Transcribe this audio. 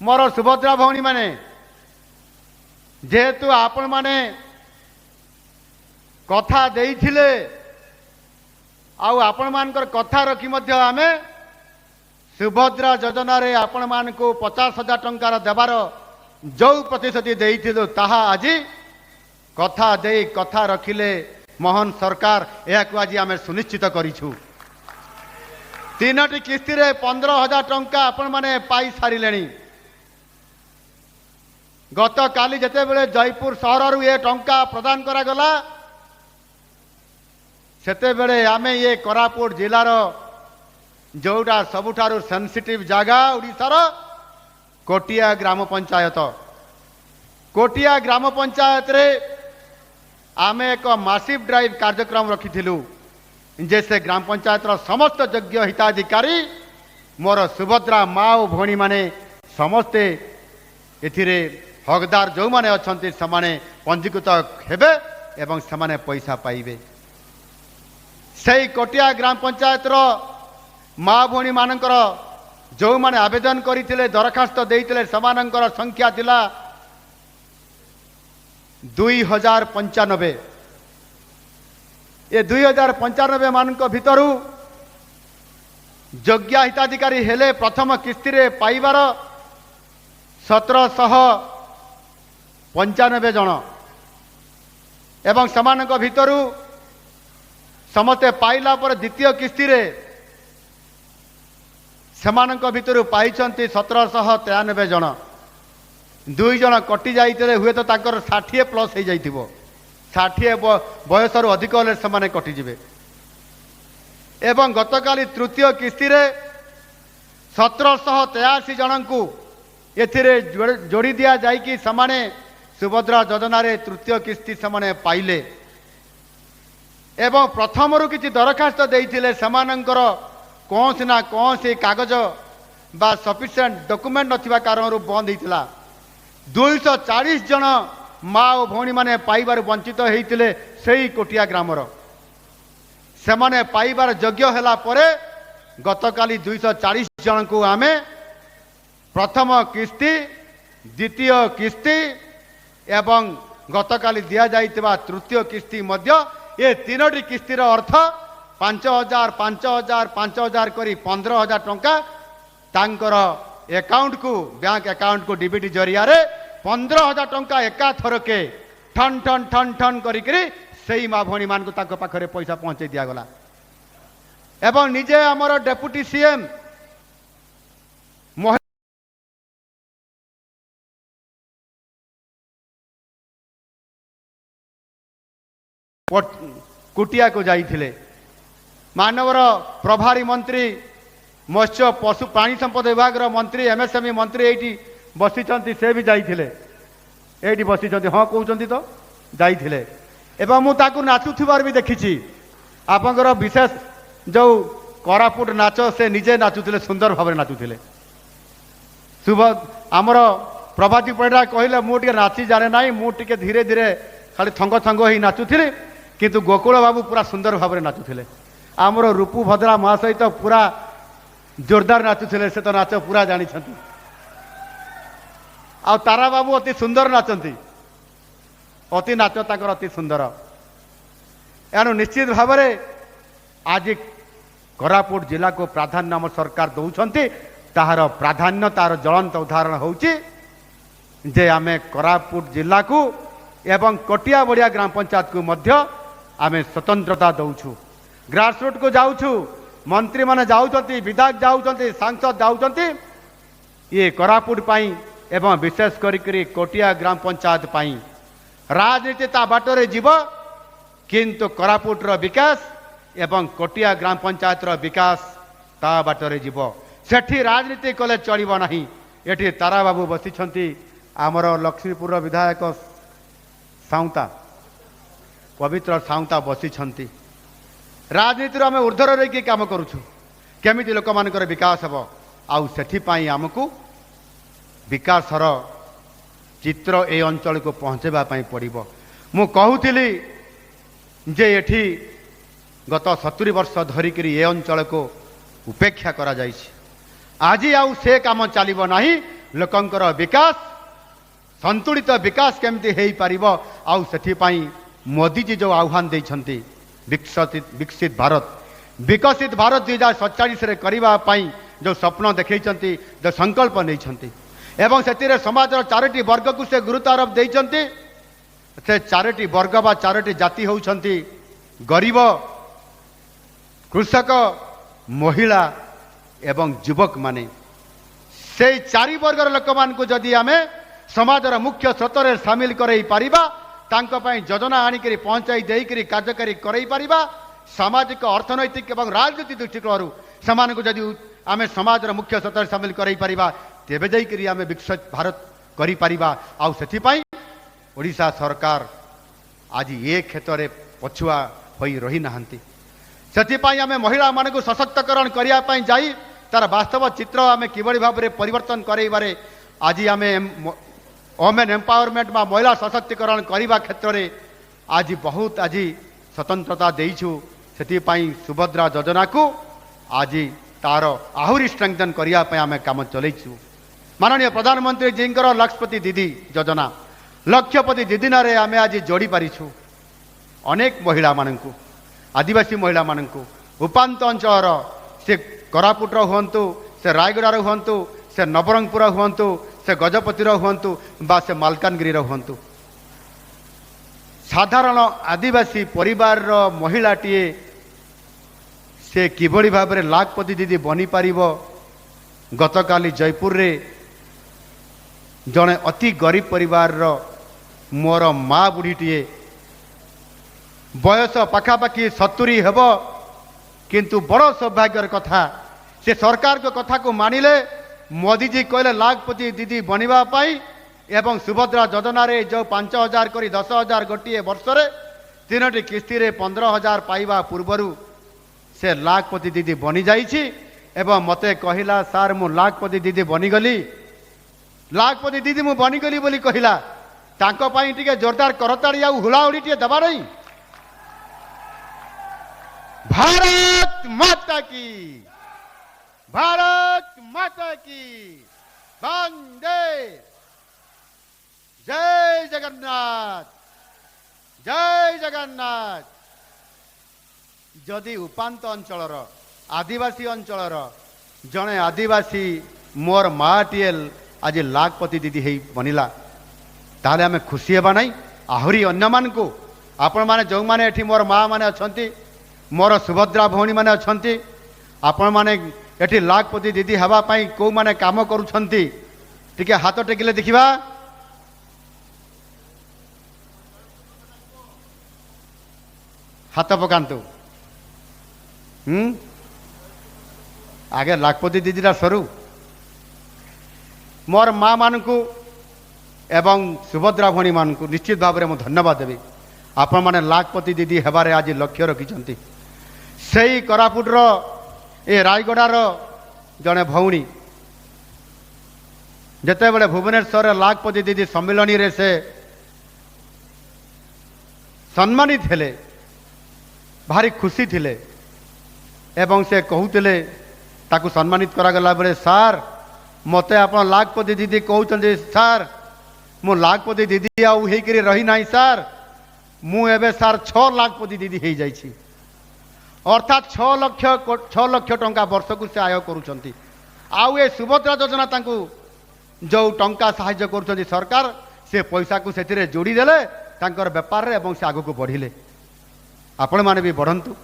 मोर सुभद्रा भौणी माने जेहेतु आपण माने कथा देइथिले आउ आपण मानकर कथा रखी मध्य आमे सुभद्रा योजना रे आपण मान को 50,000 टंकार देवार जो प्रतिश्रुति देइथिलु ताहा आज कथा दे कथा रखिले मोहन सरकार यह आज आम सुनिश्चित करिछु। 3टी किस्ती रे 15,000 टंका आपण माने पाई सारिलेनी। गत काली जेते बेले जयपुर सहर रु ये टंका प्रदान करा गला सेते बेले आमे ये कोरापुट जिलार जोटा सबुठारु सेंसिटिव जगह ओडिसार कोटिया ग्राम पंचायत रे आमे एक मासिव ड्राइव कार्यक्रम रखिथिलु जे से ग्राम पंचायत समस्त योग्य हिताधिकारी मोर सुभद्रा माँ और भौणी माने समस्ते एथिरे हकदार जो माने अछंती समाने पंजीकृत हेबे एवं समाने पैसा पाइबे। सही कोटिया ग्राम पंचायत माँ भौणी मानकर जो माने आवेदन करथिले दरखास्त देइथिले समानकर संख्या थिला 2095। ये 2095 मानक भितरु योग्य हिताधिकारी हेले प्रथम किस्ती रे पाइबार 1795 जन एवं समानक भितरु समस्ते पाइला पर द्वितीय किस्ती रे समानक भितरु पाइछंती 1793 जन। 2 जन कटि जाइते हुए तो ताकर 60 प्लस हो जाइथिबो 60 बयस रु अधिक हेले समाने कटि जिवे। एवं गतकाली तृतीय किस्ती रे 1783 जन को एथिरे जोड़ी दिया जाई कि समाने सुभद्रा योजना रे तृतीय किस्ती समाने पाइले। एवं प्रथम रु किछि दरखास्त देइथिले समानंकर कौन ना कौन से कागज बा सफिशिएंट डॉक्यूमेंट नथिबा कारण बंद होइतिला। 240 जन माँ और भौणी माने पाइबार वंचित होइतिले सेही कोटिया ग्रामर सेमाने पाइबार योग्य होला परे गतकाली 240 जन को आमे प्रथम किस्ती द्वितीय किस्ती एवं गतकाली दिया जाइतिबा तृतीय किस्ती मध्य ये 3टी किस्तीर अर्थ 5,000 5,000 5,000 करी 15,000 टंका तांकर अकाउंट को बैंक अकाउंट को डीबीटी जरिया रे 15,000 टंका एका थरके ठन ठन ठन ठन करी सही माँ भौणी मान को ताको पाखरे पैसा पहुंचे दिया गला। एवं निजे हमर डेप्यूटी सीएम कुटिया को जाइथिले मानवर प्रभारी मंत्री मत्स्य पशु प्राणी संपद विभाग मंत्री एमएसएमई मंत्री एटी बसिचंती से भी जाइथिले एटी बसिचंती हाँ कहउचंती तो जाइथिले एवं मु ताकू नाचुथिबार भी देखिछि। आपनकर विशेष जो कोरापुट नाच से निजे नाचुथिले सुंदर भाव नाचुथिले। शुभ आमर प्रभाती परिडा कहले मु टिके नाची जाने नाही मु टिके धीरे धीरे खाली थंग थंग ही नाचुथिले किंतु गोकुल बाबू पूरा सुंदर भाव नाचुथिले। आमर रूपू भद्रा माँ सहित पूरा जोरदार नाचुथिले से तो नाच पूरा जानी छंती। आ तारा बाबू अति सुंदर नाचंती अति नाच ताकर अति सुंदर। एनु निश्चित भाव में आज कोरापुट जिला को प्राधान्य आम सरकार दौरान तार प्राधान्य तार ज्वलंत उदाहरण होउची जे आमे कोरापुट जिला को एवं कोटिया बड़िया ग्राम पंचायत को मध्य आमे स्वतंत्रता दौछु। ग्रासरूट को जाऊछु मंत्री माने जाउचंती विधायक जाउचंती सांसद जाउचंती ये कोरापुट पाई एवं विशेष करी कोटिया ग्राम पंचायत पाई राजनीति ता बाटरे जीव किंतु कोरापुट रो विकास एवं कोटिया ग्राम पंचायत रो विकास ता बाटरे जीव। सेठी राजनीति कले चलिबो नाही। एठी तारा बाबू बसिछंती आमर लक्ष्मीपुर विधायक साउंता पवित्र साउंता बसिछंती। राजनीति आम ऊर्धर रही काम करुछु केमिति लोक मानकर विकास हम आउ सेठी पाई आमको विकासर चित्र ए अंचल को पहुँचेबा पाई पड़िबो। मु कहूतिली जे एठी गत 70 वर्ष धरिकरी ए अंचल को उपेक्षा करा जाइछि। आज आउ से काम चलिबो नाही। ଲୋକଙ୍କର ବିକାଶ संतुलित विकास केमती हो पार आउ मोदीजी जो आह्वान देइछन्ति विकसित भारत 2047 करने जो स्वप्न देखते जो संकल्प नहीं एवं से समाज चारोटी वर्ग को से गुरुत्व आरोप देइछन्ति से चारोटी वर्ग बा चारोटी जाति होउछन्ति गरीब कृषक महिला एवं युवक माने से चारि वर्गर लोक मान को जदि आमे समाजर मुख्य स्रोतर सामिल करई पारिबा तांको पई योजना आनिकरी पहुंचाई देइकरी कार्यकारी करई पारिबा सामाजिक अर्थनैतिक एवं राजनीतिक दृष्टिकोणरू समान को जदि आमे समाजर मुख्य स्रोतर सामिल करई पारिबा तेबे जाइकरी आमे विकसित भारत करि पारिबा आउ सेथि पई ओडिशा सरकार आज ये क्षेत्र में पछुआ होई रही नाहंती सेथि पई आमे महिला मानकु सशक्तकरण करिया पई जाई तार वास्तव चित्र आमे किबळी भाबरे परिवर्तन करैबारे आज आमे वोमेन एम्पावरमेंट बा महिला सशक्तिकरण करने क्षेत्र में आज बहुत आज स्वतंत्रता देइछु सेति पई सुभद्रा योजना को आज तार आहुरी स्ट्रेंथन करिया पई आमे काम चलैछु माननीय प्रधानमंत्री जींकर लक्षपति दीदी योजना लक्षपति दीदिना रे आमे आज जोड़ी पारिछु अनेक महिला माननकु आदिवासी महिला माननकु उपांत अंचल से कोरापुटर हुंतु से रायगड़ार हुंतु से नवरंगपुर हुंतु से गजपतिर हुंतु बा से मालकानगिरी हुंतु साधारण आदिवासी परिवार महिलाटीए से किभली भाव में लाखपति दीदी बनी पारिबो गतकाली जयपुर रे जड़े अति गरीब परिवार मोर माँ बुढ़ीटीए बयस पाखापाखि 70 हेब किंतु बड़ सौभाग्यर कथा से सरकार को कथा को मानिले मोदीजी कहले लाखपति दीदी बनवा पाई एवं सुभद्रा योजना रे जो 5,000 करी 10,000 गोटे वर्ष रे 3टी किस्ती रे 15,000 पाइबा पूर्वरु से लाखपति दीदी बनी जाइछि एवं मते कहिला सार मु लाखपति दीदी बनीगली लाखपति दीदी मु बनीगली बोली कहिला तांको पाई टिके जोरदार करताड़ी आ हुलाहुड़ी टिके दबा रही भारत माता की भारत माता की वंदे जय जगन्नाथ जय जगन्नाथ जदि उपांत अंचल आदिवासी अंचल जड़े आदिवासी मोर माटीएल आज लाखपति दीदी है बनिला ताले आमे खुशी हेबा नहीं आहुरी अन्य मान को आपण माने जो माने एठी मोर माँ माने अछंती मोर सुभद्रा भौणी माने अछंती आपण माने एठी लाखपति दीदी हवा पाई को माने काम करूछंती टिके हाथ टेकिले देखिबा हाथ पकांतु आगे लाखपति दीदीरा सरू मोर माँ मान को एवं सुभद्रा भौणी मान को निश्चित भाव में धन्यवाद देवी आपण माने लाखपति दीदी हेबारे आज लक्ष्य रखिछंती सेई कोरापुटर ए रायगड़ार जड़े भौणी जिते बड़े भुवनेश्वर लाखपति दीदी सम्मिलन रे से सम्मानित हेले भारी खुशी थिले एवं से कहूतिले ताकू सम्मानित करागला बेले सार मते आपण लाखपति दीदी कहउछन्ते सार मो लाखपति दीदी आउ हेकरी रही नाही सार मु एबे सार 6 लाखपति दीदी हे जाइछि अर्थात 6 लाख टंका वर्ष को से आय करुछन्ति आउ ए सुभद्रा योजना तांकू जो टंका सहाय्य करुछन्ति सरकार से पैसा को सेतिरे जोड़ी देले तांकर व्यापार रे एवं से आगु को बढ़िले आपण माने भी बढ़ंतु।